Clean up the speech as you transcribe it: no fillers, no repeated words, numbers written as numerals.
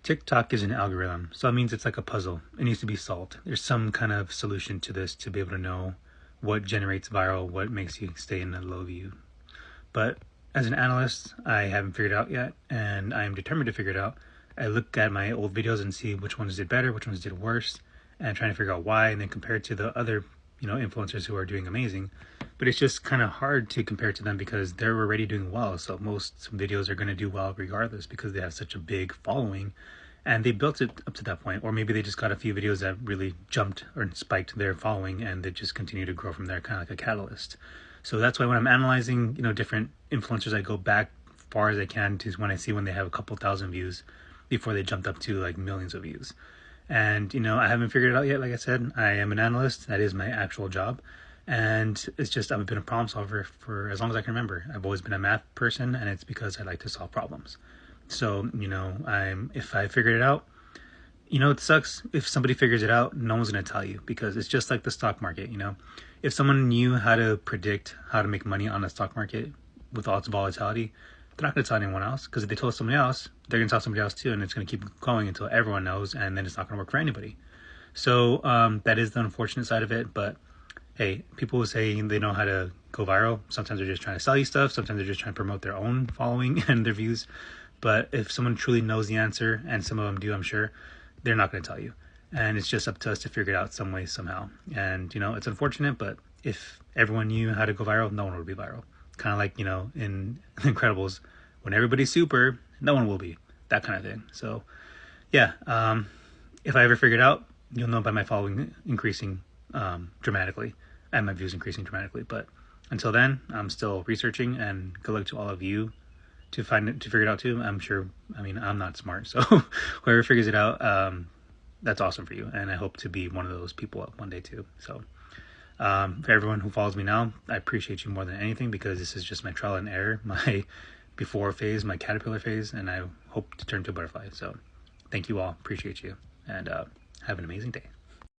TikTok is an algorithm, so it means it's like a puzzle. It needs to be solved. There's some kind of solution to this to be able to know what generates viral, what makes you stay in a low view. But as an analyst, I haven't figured it out yet, and I am determined to figure it out. I look at my old videos and see which ones did better, which ones did worse, and trying to figure out why, and then compare it to the other, influencers who are doing amazing. But it's just kind of hard to compare to them because they're already doing well. So most videos are going to do well regardless because they have such a big following, and they built it up to that point. Or maybe they just got a few videos that really jumped or spiked their following, and they just continue to grow from there, kind of like a catalyst. So that's why when I'm analyzing, different influencers, I go back far as I can to when I see when they have a couple thousand views before they jumped up to like millions of views. And I haven't figured it out yet. Like I said, I am an analyst. That is my actual job. And it's just I've been a problem solver for as long as I can remember. I've always been a math person, and it's because I like to solve problems. So if I figured it out, it sucks if somebody figures it out. No one's going to tell you because it's just like the stock market. If someone knew how to predict how to make money on the stock market with all its volatility, they're not going to tell anyone else, because if they told somebody else, they're going to tell somebody else too, and it's going to keep going until everyone knows, and then it's not going to work for anybody. So that is the unfortunate side of it. But hey, people who say they know how to go viral, sometimes they're just trying to sell you stuff, sometimes they're just trying to promote their own following and their views. But if someone truly knows the answer, and some of them do, I'm sure, they're not going to tell you. And it's just up to us to figure it out some way, somehow. And it's unfortunate, but if everyone knew how to go viral, no one would be viral. Kind of like in Incredibles, when everybody's super, no one will be, that kind of thing. So yeah, if I ever figure it out, you'll know by my following increasing dramatically and my views increasing dramatically. But until then, I'm still researching, and good luck to all of you to figure it out too. I'm not smart, so whoever figures it out, that's awesome for you, and I hope to be one of those people one day too. So for everyone who follows me now, I appreciate you more than anything, because this is just my trial and error, my before phase, my caterpillar phase, and I hope to turn to a butterfly. So thank you all, appreciate you, and have an amazing day.